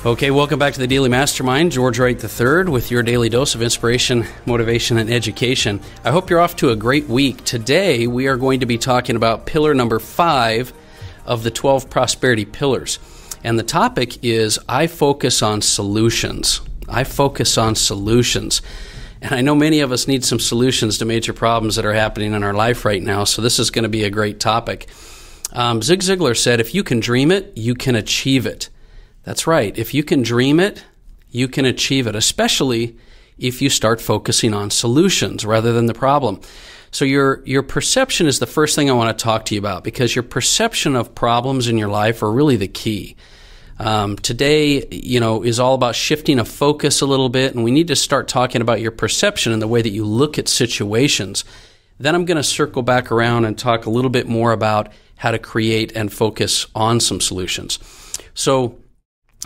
Okay, welcome back to the Daily Mastermind. George Wright III with your daily dose of inspiration, motivation, and education. I hope you're off to a great week. Today, we are going to be talking about pillar number 5 of the 12 prosperity pillars. And the topic is, I focus on solutions. I focus on solutions. And I know many of us need some solutions to major problems that are happening in our life right now, so this is going to be a great topic. Zig Ziglar said, if you can dream it, you can achieve it. That's right. If you can dream it, you can achieve it, especially if you start focusing on solutions rather than the problem. So your perception is the first thing I want to talk to you about, because your perception of problems in your life are really the key. Today, is all about shifting a focus a little bit, and we need to start talking about your perception and the way that you look at situations. Then I'm going to circle back around and talk a little bit more about how to create and focus on some solutions. So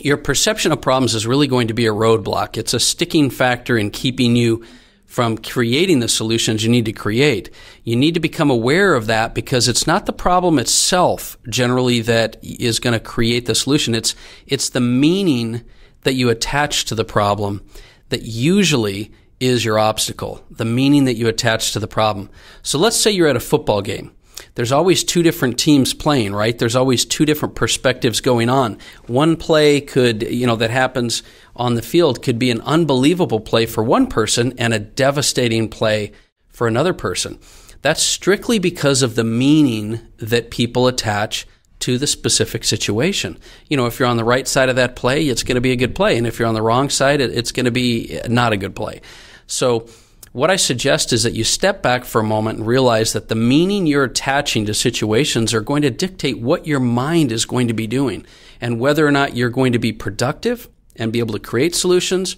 your perception of problems is really going to be a roadblock. It's a sticking factor in keeping you from creating the solutions you need to create. You need to become aware of that, because it's not the problem itself generally that is going to create the solution. It's the meaning that you attach to the problem that usually is your obstacle, the meaning that you attach to the problem. So let's say you're at a football game. There's always two different teams playing, right? There's always two different perspectives going on. One play could, that happens on the field could be an unbelievable play for one person and a devastating play for another person. That's strictly because of the meaning that people attach to the specific situation. If you're on the right side of that play, it's going to be a good play. And if you're on the wrong side, it's going to be not a good play. So what I suggest is that you step back for a moment and realize that the meaning you're attaching to situations are going to dictate what your mind is going to be doing, and whether or not you're going to be productive and be able to create solutions,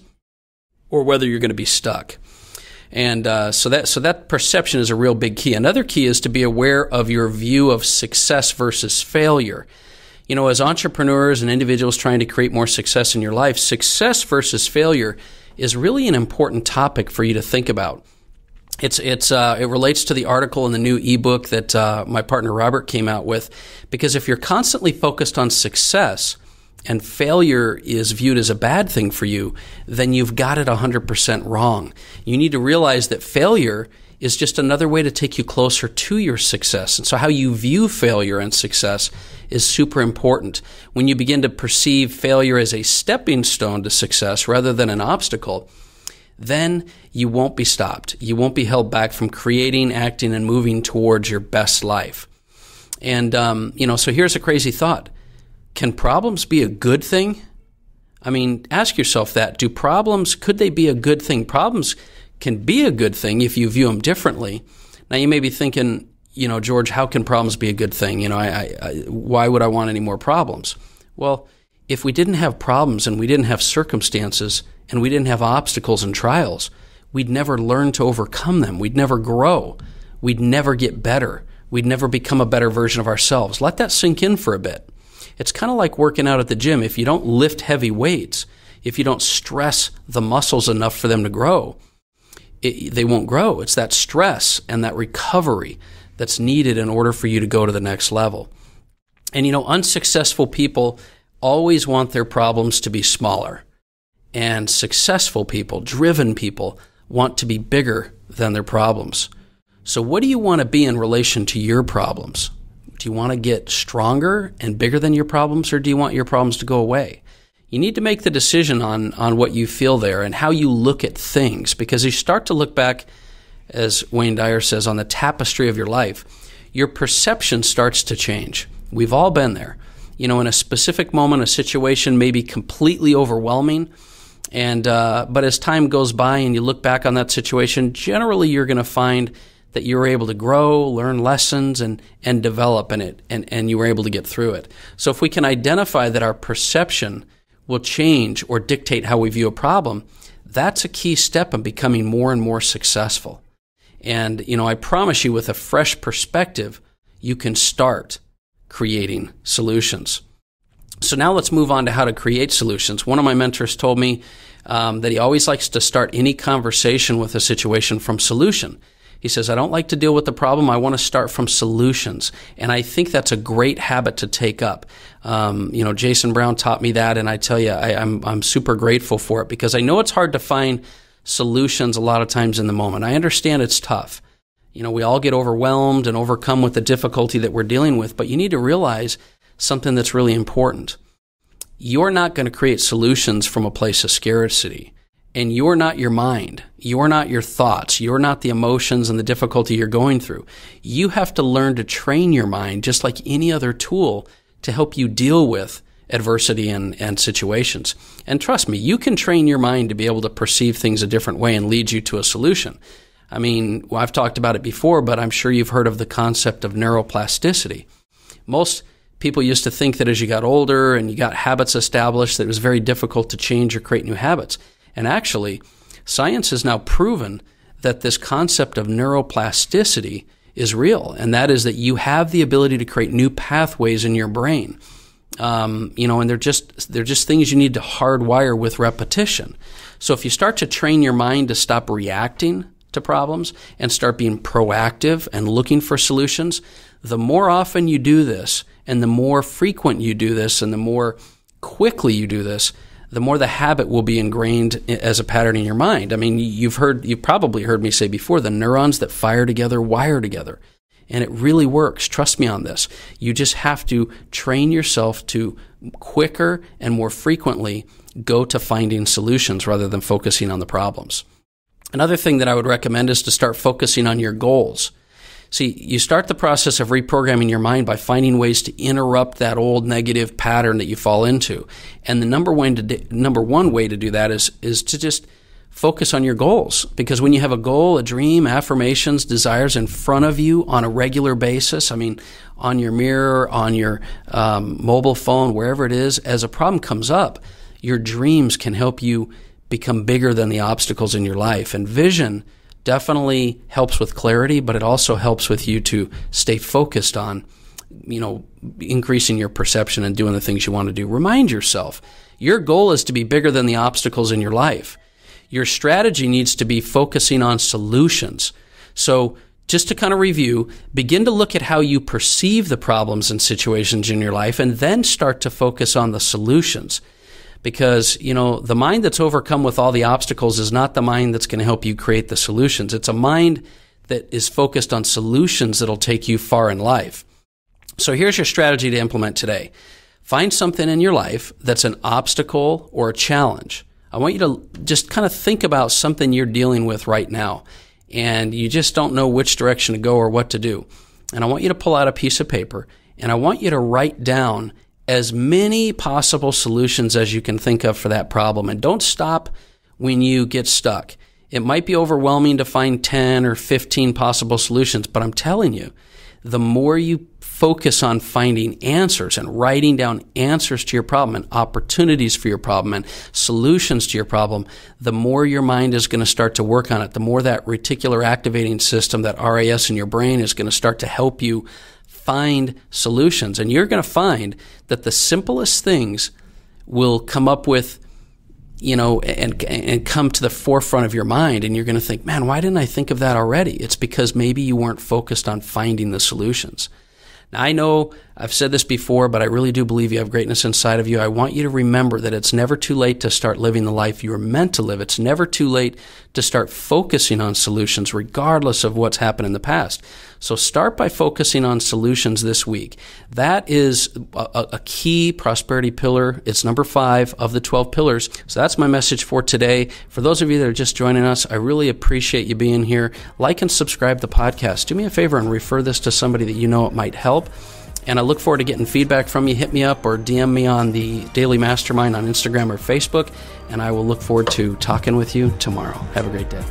or whether you're going to be stuck. And so that perception is a real big key. Another key is to be aware of your view of success versus failure. As entrepreneurs and individuals trying to create more success in your life, success versus failure is really an important topic for you to think about. It relates to the article in the new ebook that my partner Robert came out with, because if you're constantly focused on success and failure is viewed as a bad thing for you, then you've got it 100% wrong. You need to realize that failure is just another way to take you closer to your success. And so how you view failure and success is super important. When you begin to perceive failure as a stepping stone to success rather than an obstacle, then you won't be stopped. You won't be held back from creating, acting, and moving towards your best life. And, so here's a crazy thought. Can problems be a good thing? I mean, ask yourself that. Could they be a good thing? Problems can be a good thing if you view them differently. Now, you may be thinking, George, how can problems be a good thing? Why would I want any more problems? Well, if we didn't have problems and we didn't have circumstances and we didn't have obstacles and trials, we'd never learn to overcome them. We'd never grow. We'd never get better. We'd never become a better version of ourselves. Let that sink in for a bit. It's kind of like working out at the gym. If you don't lift heavy weights, if you don't stress the muscles enough for them to grow, they won't grow. It's that stress and that recovery that's needed in order for you to go to the next level. And unsuccessful people always want their problems to be smaller. And successful people, driven people, want to be bigger than their problems. So what do you want to be in relation to your problems? Do you want to get stronger and bigger than your problems, or do you want your problems to go away? You need to make the decision on what you feel there and how you look at things, because as you start to look back, as Wayne Dyer says, on the tapestry of your life, your perception starts to change. We've all been there. In a specific moment, a situation may be completely overwhelming, but as time goes by and you look back on that situation, generally you're going to find that you were able to grow, learn lessons, and develop in it, and you were able to get through it. So if we can identify that our perception will change or dictate how we view a problem, that's a key step in becoming more and more successful. And, I promise you, with a fresh perspective, you can start creating solutions. So now let's move on to how to create solutions. One of my mentors told me that he always likes to start any conversation with a situation from solution. He says, I don't like to deal with the problem. I want to start from solutions. And I think that's a great habit to take up. Jason Brown taught me that, and I tell you, I'm super grateful for it, because I know it's hard to find solutions a lot of times in the moment. I understand it's tough. We all get overwhelmed and overcome with the difficulty that we're dealing with, but you need to realize something that's really important. You're not going to create solutions from a place of scarcity. And you're not your mind. You're not your thoughts. You're not the emotions and the difficulty you're going through. You have to learn to train your mind, just like any other tool, to help you deal with adversity and situations. And trust me, you can train your mind to be able to perceive things a different way and lead you to a solution. I've talked about it before, but I'm sure you've heard of the concept of neuroplasticity. Most people used to think that as you got older and you got habits established, that it was very difficult to change or create new habits. And actually, science has now proven that this concept of neuroplasticity is real, and that is that you have the ability to create new pathways in your brain. And they're just things you need to hardwire with repetition. So if you start to train your mind to stop reacting to problems and start being proactive and looking for solutions, the more often you do this, and the more frequent you do this, and the more quickly you do this, the more the habit will be ingrained as a pattern in your mind. You've probably heard me say before, the neurons that fire together wire together. And it really works. Trust me on this. You just have to train yourself to quicker and more frequently go to finding solutions rather than focusing on the problems. Another thing that I would recommend is to start focusing on your goals. See, you start the process of reprogramming your mind by finding ways to interrupt that old negative pattern that you fall into. And the number one way to do that is to just focus on your goals. Because when you have a goal, a dream, affirmations, desires in front of you on a regular basis, on your mirror, on your mobile phone, wherever it is, as a problem comes up, your dreams can help you become bigger than the obstacles in your life. And vision definitely helps with clarity, but it also helps with you to stay focused on, increasing your perception and doing the things you want to do. Remind yourself, your goal is to be bigger than the obstacles in your life. Your strategy needs to be focusing on solutions. So just to kind of review, begin to look at how you perceive the problems and situations in your life, and then start to focus on the solutions. Because, the mind that's overcome with all the obstacles is not the mind that's going to help you create the solutions. It's a mind that is focused on solutions that'll take you far in life. So here's your strategy to implement today. Find something in your life that's an obstacle or a challenge. I want you to just kind of think about something you're dealing with right now, and you just don't know which direction to go or what to do. And I want you to pull out a piece of paper, and I want you to write down as many possible solutions as you can think of for that problem. And don't stop when you get stuck. It might be overwhelming to find 10 or 15 possible solutions, but I'm telling you, the more you focus on finding answers and writing down answers to your problem and opportunities for your problem and solutions to your problem, the more your mind is going to start to work on it. The more that reticular activating system, that RAS in your brain, is going to start to help you find solutions. And you're going to find that the simplest things will come up with, and come to the forefront of your mind. And you're going to think, man, why didn't I think of that already? It's because maybe you weren't focused on finding the solutions. Now, I know I've said this before, but I really do believe you have greatness inside of you. I want you to remember that it's never too late to start living the life you were meant to live. It's never too late to start focusing on solutions, regardless of what's happened in the past. So start by focusing on solutions this week. That is a key prosperity pillar. It's number 5 of the 12 pillars. So that's my message for today. For those of you that are just joining us, I really appreciate you being here. Like and subscribe to the podcast. Do me a favor and refer this to somebody that you know it might help. And I look forward to getting feedback from you. Hit me up or DM me on the Daily Mastermind on Instagram or Facebook, and I will look forward to talking with you tomorrow. Have a great day.